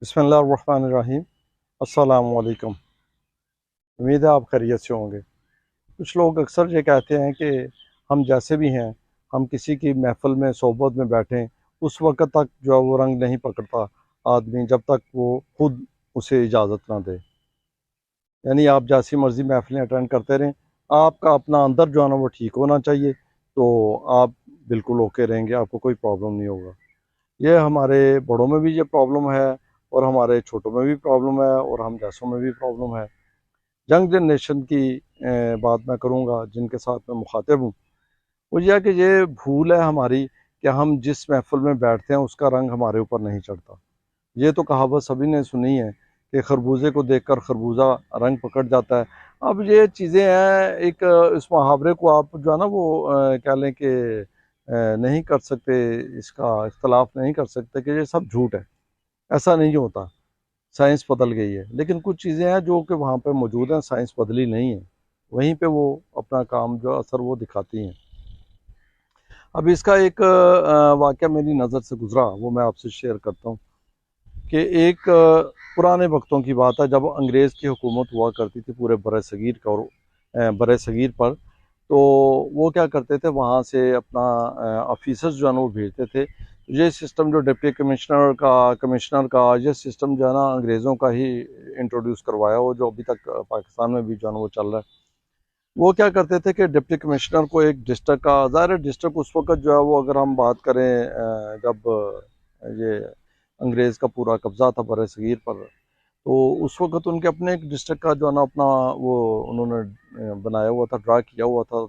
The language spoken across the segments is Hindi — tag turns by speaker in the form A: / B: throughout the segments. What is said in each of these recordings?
A: बिस्मिल्लाहिर्रहमानिर्रहीम। अस्सलाम वालेकुम। उम्मीद है आप खैरियत से होंगे। कुछ लोग अक्सर ये कहते हैं कि हम जैसे भी हैं, हम किसी की महफ़िल में सोबत में बैठें, उस वक़्त तक जो है वो रंग नहीं पकड़ता आदमी, जब तक वो खुद उसे इजाज़त ना दे। यानी आप जैसी मर्ज़ी महफ़िलें अटेंड करते रहें, आपका अपना अंदर जो है ना वो ठीक होना चाहिए, तो आप बिल्कुल ओके रहेंगे, आपको कोई प्रॉब्लम नहीं होगा। ये हमारे बड़ों में भी ये प्रॉब्लम है, और हमारे छोटों में भी प्रॉब्लम है, और हम जैसों में भी प्रॉब्लम है। यंग जनरेशन की बात मैं करूँगा जिनके साथ मैं मुखातिब हूँ, वो यह है कि ये भूल है हमारी कि हम जिस महफ़िल में बैठते हैं उसका रंग हमारे ऊपर नहीं चढ़ता। ये तो कहावत सभी ने सुनी है कि खरबूजे को देखकर खरबूजा रंग पकड़ जाता है। अब ये चीज़ें हैं, एक इस मुहावरे को आप जो है ना वो कह लें कि नहीं कर सकते, इसका इख्तलाफ नहीं कर सकते कि ये सब झूठ है। ऐसा नहीं होता, साइंस बदल गई है, लेकिन कुछ चीज़ें हैं जो कि वहाँ पे मौजूद हैं, साइंस बदली नहीं है। वहीं पे वो अपना काम जो असर वो दिखाती हैं। अब इसका एक वाक़या मेरी नज़र से गुज़रा, वो मैं आपसे शेयर करता हूँ कि एक पुराने वक्तों की बात है, जब अंग्रेज़ की हुकूमत हुआ करती थी पूरे बरसगीर का, और बरसगीर पर। तो वो क्या करते थे, वहाँ से अपना ऑफिसर्स जो है ना वो भेजते थे। ये सिस्टम जो डिप्टी कमिश्नर का ये सिस्टम जो है ना अंग्रेज़ों का ही इंट्रोड्यूस करवाया, वो जो अभी तक पाकिस्तान में भी जो है ना वो चल रहा है। वो क्या करते थे कि डिप्टी कमिश्नर को एक डिस्ट्रिक्ट का, ज़ाहिर है डिस्ट्रिक्ट उस वक्त जो है वो, अगर हम बात करें जब ये अंग्रेज़ का पूरा कब्ज़ा था बरसगीर पर, तो उस वक्त उनके अपने एक डिस्ट्रिक्ट का जो है ना अपना वो उन्होंने बनाया हुआ था, ड्रा किया हुआ था।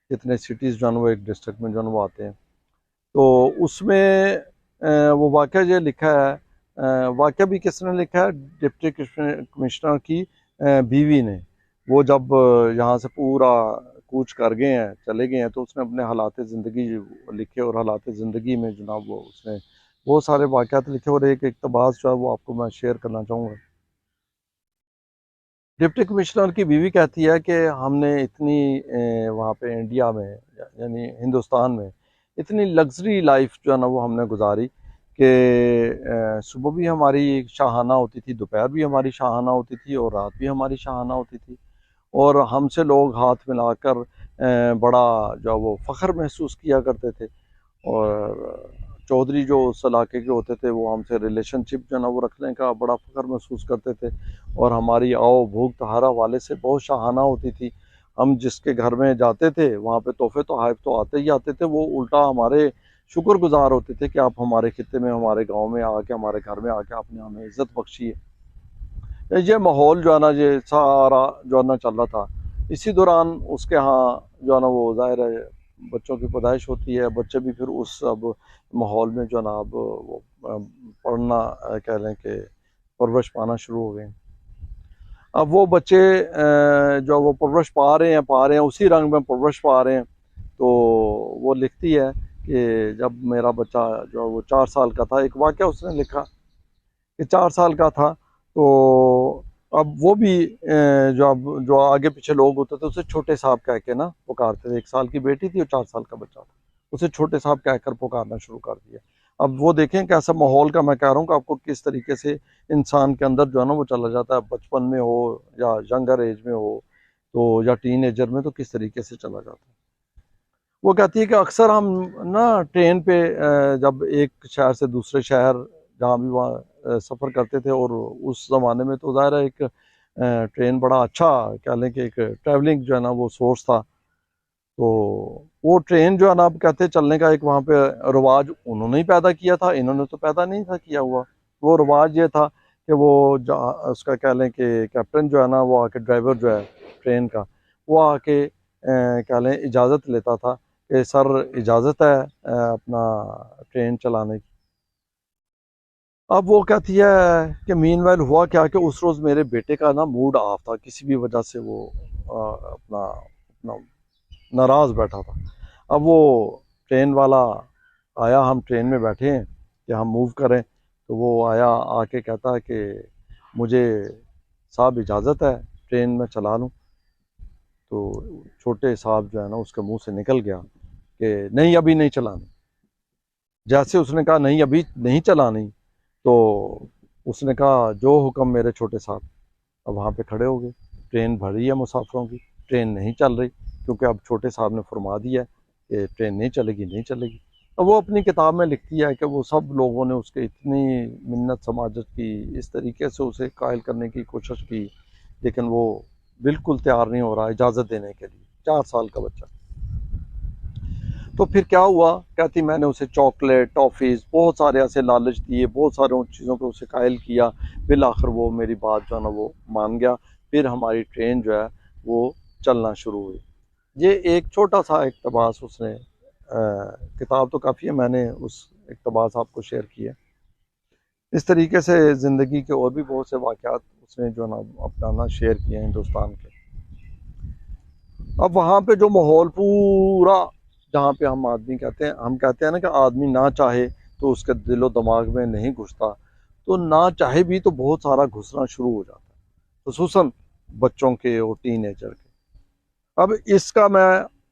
A: कितने सिटीज़ जो है ना वो एक डिस्ट्रिक्ट में जो है ना वो आते हैं। तो उसमें वो वाक़या ये लिखा है, वाक़या भी किसने लिखा है, डिप्टी कमिश्नर की बीवी ने। वो जब यहाँ से पूरा कूच कर गए हैं, चले गए हैं, तो उसने अपने हालात ज़िंदगी लिखे, और हालात ज़िंदगी में जनाब वो उसने बहुत सारे वाक़यात लिखे, और एक इक़्तिबास जो है वो आपको मैं शेयर करना चाहूँगा। डिप्टी कमिश्नर की बीवी कहती है कि हमने इतनी वहाँ पे इंडिया में, यानी हिंदुस्तान में, इतनी लग्जरी लाइफ जो है ना वो हमने गुजारी कि सुबह भी हमारी शाहाना होती थी, दोपहर भी हमारी शाहाना होती थी, और रात भी हमारी शाहाना होती थी। और हमसे लोग हाथ मिलाकर बड़ा जो है वो फ़ख्र महसूस किया करते थे। और चौधरी जो उस इलाके के होते थे, वो हमसे रिलेशनशिप जो है ना वो रखने का बड़ा फ़ख्र महसूस करते थे। और हमारी आओ भूख तहारा वाले से बहुत शाहाना होती थी। हम जिसके घर में जाते थे वहाँ पे तोहफ़े तोहाइफ तो आते ही आते थे, वो उल्टा हमारे शुक्रगुज़ार होते थे कि आप हमारे खित्ते में, हमारे गाँव में आके, हमारे घर में आके आपने हमें इज़्ज़त बख्शी है। ये माहौल जो है ना ये सारा जो है ना चल रहा था। इसी दौरान उसके यहाँ जो है ना वो ज़ाहिर है बच्चों की पैदाइश होती है, बच्चे भी फिर उस अब माहौल में जो है ना अब वो पढ़ना कह लें कि परवरिश पाना शुरू हो गए। अब वो बच्चे जो वो परवरिश पा रहे हैं उसी रंग में परवरिश पा रहे हैं। तो वो लिखती है कि जब मेरा बच्चा जो वो 4 साल का था, एक वाक़या उसने लिखा कि 4 साल का था, तो अब वो भी जो अब जो आगे पीछे लोग होते थे उसे छोटे साहब कह के ना पुकारते थे। 1 साल की बेटी थी और 4 साल का बच्चा था, उसे छोटे साहब कहकर पुकारना शुरू कर दिया। अब वो देखें कैसा माहौल का मैं कह रहा हूँ कि आपको किस तरीके से इंसान के अंदर जो है ना वो चला जाता है, बचपन में हो या यंगर एज में हो, तो या टीन एजर में, तो किस तरीके से चला जाता है। वो कहती है कि अक्सर हम ना ट्रेन पे जब एक शहर से दूसरे शहर, जहाँ भी वहाँ सफ़र करते थे, और उस ज़माने में तो ज़ाहिर है एक ट्रेन बड़ा अच्छा कह लें कि एक ट्रैवलिंग जो है ना वो सोर्स था। तो वो ट्रेन जो है ना अब कहते हैं चलने का एक वहाँ पे रिवाज उन्होंने ही पैदा किया था, इन्होंने तो पैदा नहीं था किया हुआ। वो रिवाज ये था कि वो उसका कह लें कि कैप्टन जो है ना वो आके, ड्राइवर जो है ट्रेन का, वो आके कह लें इजाज़त लेता था कि सर इजाज़त है अपना ट्रेन चलाने की। अब वो कहती है कि मीनवाइल हुआ क्या कि उस रोज़ मेरे बेटे का ना मूड ऑफ था, किसी भी वजह से वो अपना अपना नाराज़ बैठा था। अब वो ट्रेन वाला आया, हम ट्रेन में बैठे हैं कि हम मूव करें, तो वो आया, आके कहता है कि मुझे साहब इजाज़त है ट्रेन में चला लूँ। तो छोटे साहब जो है ना उसके मुंह से निकल गया कि नहीं अभी नहीं चलानी। जैसे उसने कहा नहीं अभी नहीं चलानी, तो उसने कहा जो हुक्म मेरे छोटे साहब। अब वहाँ पे खड़े हो गए, ट्रेन भरी है मुसाफिरों की, ट्रेन नहीं चल रही क्योंकि अब छोटे साहब ने फरमा दिया है कि ट्रेन नहीं चलेगी, नहीं चलेगी। अब वो अपनी किताब में लिखती है कि वो सब लोगों ने उसके इतनी मिन्नत समाजत की, इस तरीके से उसे कायल करने की कोशिश की, लेकिन वो बिल्कुल तैयार नहीं हो रहा इजाज़त देने के लिए, 4 साल का बच्चा। तो फिर क्या हुआ, कहती मैंने उसे चॉकलेट, टॉफ़ीज़, बहुत सारे ऐसे लालच दिए, बहुत सारे उन चीज़ों पे उसे कायल किया। फिर आखिर वो मेरी बात जो है ना वो मान गया। फिर हमारी ट्रेन जो है वो चलना शुरू हुई। ये एक छोटा सा इक़्तिबास उसने, किताब तो काफ़ी है, मैंने उस इक़्तिबास आपको शेयर किया। इस तरीके से ज़िंदगी के और भी बहुत से वाक़यात उसने जो ना अपना शेयर किए हैं हिंदुस्तान के। अब वहाँ पे जो माहौल पूरा, जहाँ पे हम आदमी कहते हैं, हम कहते हैं ना कि आदमी ना चाहे तो उसके दिलो दिमाग में नहीं घुसता, तो ना चाहे भी तो बहुत सारा घुसना शुरू हो जाता है, खुसूसन बच्चों के और टीनेजर के। अब इसका मैं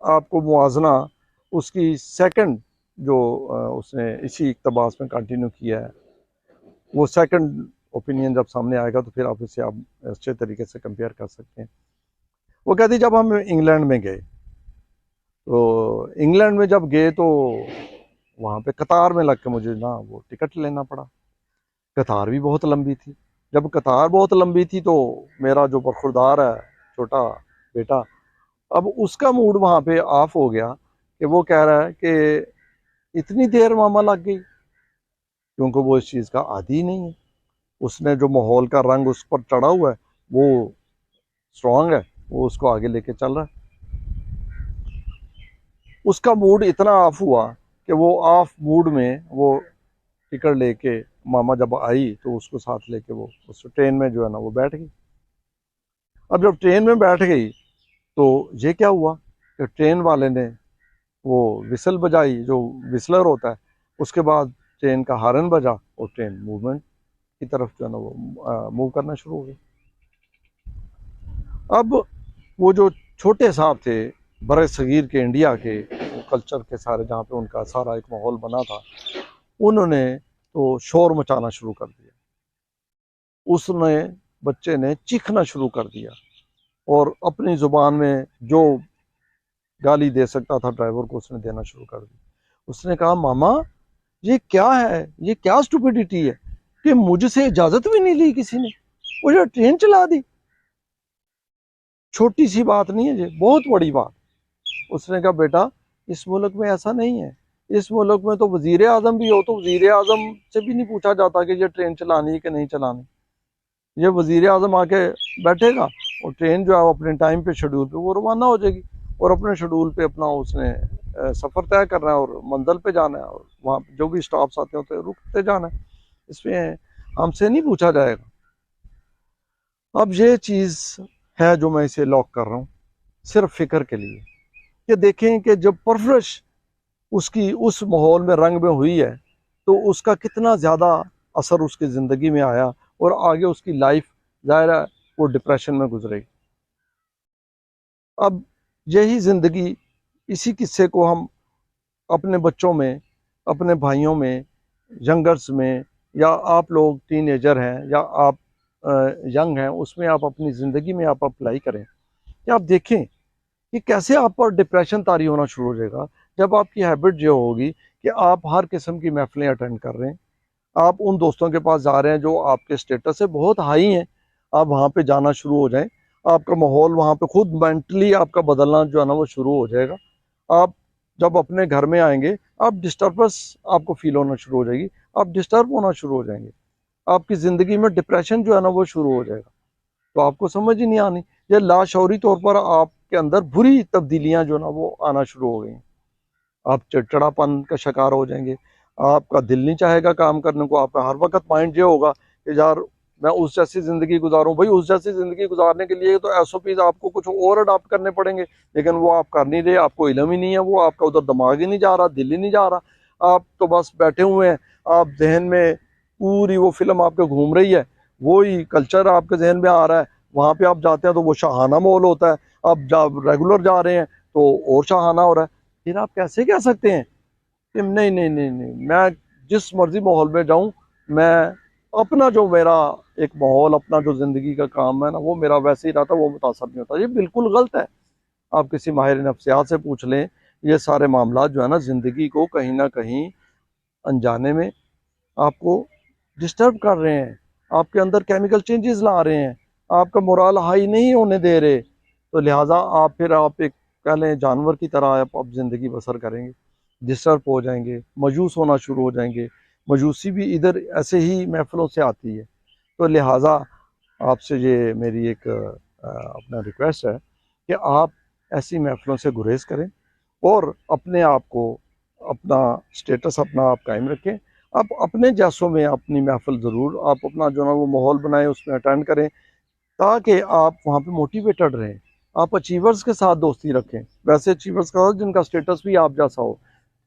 A: आपको मुआजना उसकी सेकंड जो उसने इसी इक़्तिबास में कंटिन्यू किया है, वो सेकंड ओपिनियन जब सामने आएगा तो फिर आप इसे आप अच्छे तरीके से कंपेयर कर सकते हैं। वो कहती जब हम इंग्लैंड में गए, तो इंग्लैंड में जब गए तो वहाँ पे कतार में लग के मुझे ना वो टिकट लेना पड़ा। कतार भी बहुत लंबी थी। जब कतार बहुत लंबी थी तो मेरा जो बरखुरदार है छोटा बेटा, अब उसका मूड वहाँ पे ऑफ हो गया कि वो कह रहा है कि इतनी देर मामा लग गई, क्योंकि वो इस चीज़ का आदी ही नहीं है। उसने जो माहौल का रंग उस पर चढ़ा हुआ है वो स्ट्रांग है, वो उसको आगे लेके चल रहा है। उसका मूड इतना ऑफ हुआ कि वो ऑफ मूड में वो टिकट लेके मामा जब आई तो उसको साथ लेके वो उस ट्रेन में जो है ना वो बैठ गई। अब जब ट्रेन में बैठ गई तो ये क्या हुआ कि ट्रेन वाले ने वो विसल बजाई, जो विसलर होता है, उसके बाद ट्रेन का हॉर्न बजा और ट्रेन मूवमेंट की तरफ जो है ना वो मूव करना शुरू हो गई। अब वो जो छोटे साहब थे बड़े सगीर के इंडिया के कल्चर के सारे, जहाँ पे उनका सारा एक माहौल बना था, उन्होंने तो शोर मचाना शुरू कर दिया। उसने बच्चे ने चीखना शुरू कर दिया और अपनी ज़ुबान में जो गाली दे सकता था ड्राइवर को उसने देना शुरू कर दी। उसने कहा मामा ये क्या है, ये क्या स्टुपिडिटी है कि मुझसे इजाज़त भी नहीं ली किसी ने, मुझे ट्रेन चला दी। छोटी सी बात नहीं है ये, बहुत बड़ी बात। उसने कहा बेटा इस मुल्क में ऐसा नहीं है, इस मुल्क में तो वजीर आज़म भी हो तो वजीर आज़म से भी नहीं पूछा जाता कि ये ट्रेन चलानी है कि नहीं चलानी। ये वजीर आज़म आके बैठेगा और ट्रेन जो है वो अपने टाइम पे शेड्यूल पे वो रवाना हो जाएगी और अपने शेड्यूल पे अपना उसने सफ़र तय करना है और मंजिल पे जाना है और वहाँ जो भी स्टॉप्स आते होते हैं रुकते जाना है, इसमें हमसे नहीं पूछा जाएगा। अब ये चीज़ है जो मैं इसे लॉक कर रहा हूँ सिर्फ फ़िक्र के लिए कि देखें कि जब परवरिश उसकी उस माहौल में रंग में हुई है तो उसका कितना ज़्यादा असर उसकी ज़िंदगी में आया और आगे उसकी लाइफ ज़ाहिर है वो डिप्रेशन में गुजरेगी। अब यही ज़िंदगी, इसी किस्से को हम अपने बच्चों में, अपने भाइयों में, यंगर्स में, या आप लोग टीनेजर हैं या आप यंग हैं, उसमें आप अपनी ज़िंदगी में आप अप्लाई करें कि आप देखें कि कैसे आप पर डिप्रेशन तारी होना शुरू हो जाएगा जब आपकी हैबिट जो होगी कि आप हर किस्म की महफिलें अटेंड कर रहे हैं, आप उन दोस्तों के पास जा रहे हैं जो आपके स्टेटस से बहुत हाई हैं, आप वहाँ पे जाना शुरू हो जाएं, आपका माहौल वहाँ पे खुद मेंटली आपका बदलना जो है ना वो शुरू हो जाएगा। आप जब अपने घर में आएंगे आप डिस्टर्बेंस आपको फील होना शुरू हो जाएगी, आप डिस्टर्ब होना शुरू हो जाएंगे, आपकी ज़िंदगी में डिप्रेशन जो है ना वो शुरू हो जाएगा। तो आपको समझ ही नहीं आनी, ये लाशौरी तौर पर आपके अंदर बुरी तब्दीलियां जो ना वो आना शुरू हो गई। आप चिड़चिड़ापन का शिकार हो जाएंगे, आपका दिल नहीं चाहेगा काम करने को, आपका हर वक्त माइंड ये होगा कि यार मैं उस जैसी ज़िंदगी गुजारूं। भाई उस जैसी ज़िंदगी गुजारने के लिए तो SOPs आपको कुछ और अडॉप्ट करने पड़ेंगे, लेकिन वो आप कर नहीं रहे, आपको इल्म ही नहीं है, वो आपका उधर दिमाग ही नहीं जा रहा, दिल ही नहीं जा रहा, आप तो बस बैठे हुए हैं, आप जहन में पूरी वो फिल्म आपके घूम रही है, वही कल्चर आपके जहन में आ रहा है। वहाँ पे आप जाते हैं तो वो शाहाना माहौल होता है, आप रेगुलर जा रहे हैं तो और शाहाना हो रहा है। फिर आप कैसे कह सकते हैं कि नहीं नहीं नहीं नहीं, मैं जिस मर्जी माहौल में जाऊं मैं अपना जो मेरा एक माहौल, अपना जो ज़िंदगी का काम है ना, वो मेरा वैसे ही रहता, वो मुतासर नहीं होता। ये बिल्कुल गलत है। आप किसी माहिर नफ्सियात से पूछ लें, ये सारे मामला जो है ना ज़िंदगी को कहीं ना कहीं अनजाने में आपको डिस्टर्ब कर रहे हैं, आपके अंदर केमिकल चेंजेस ला रहे हैं, आपका मोरल हाई नहीं होने दे रहे। तो लिहाजा आप एक कह लें जानवर की तरह आप ज़िंदगी बसर करेंगे, डिस्टर्ब हो जाएंगे, मायूस होना शुरू हो जाएंगे। मायूसी भी इधर ऐसे ही महफिलों से आती है। तो लिहाजा आपसे ये मेरी एक अपना रिक्वेस्ट है कि आप ऐसी महफिलों से गुरेज करें और अपने आप को, अपना स्टेटस अपना आप कायम रखें। आप अपने जैसों में अपनी महफिल ज़रूर आप अपना जो ना वो माहौल बनाएं, उसमें अटेंड करें, ताकि आप वहाँ पे मोटिवेटेड रहें। आप अचीवर्स के साथ दोस्ती रखें, वैसे अचीवर्स का जिनका स्टेटस भी आप जैसा हो।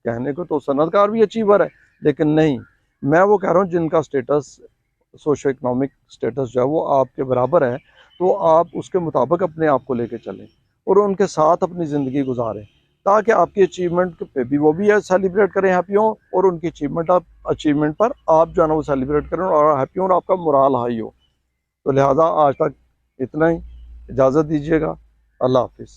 A: कहने को तो सनतकार भी अचीवर है, लेकिन नहीं, मैं वो कह रहा हूँ जिनका स्टेटस, सोशो इकनॉमिक स्टेटस जो है वो आपके बराबर है, तो आप उसके मुताबिक अपने आप को लेके चलें और उनके साथ अपनी ज़िंदगी गुजारें, ताकि आपकी अचीवमेंट पे भी वो भी सेलिब्रेट करें, हैप्पी हों, और उनकी अचीवमेंट पर आप जो है ना वो सेलिब्रेट करें और हैप्पी हों और आपका मोराल हाई हो। तो लिहाजा आज तक इतना ही, इजाज़त दीजिएगा। अल्लाह हाफिज़।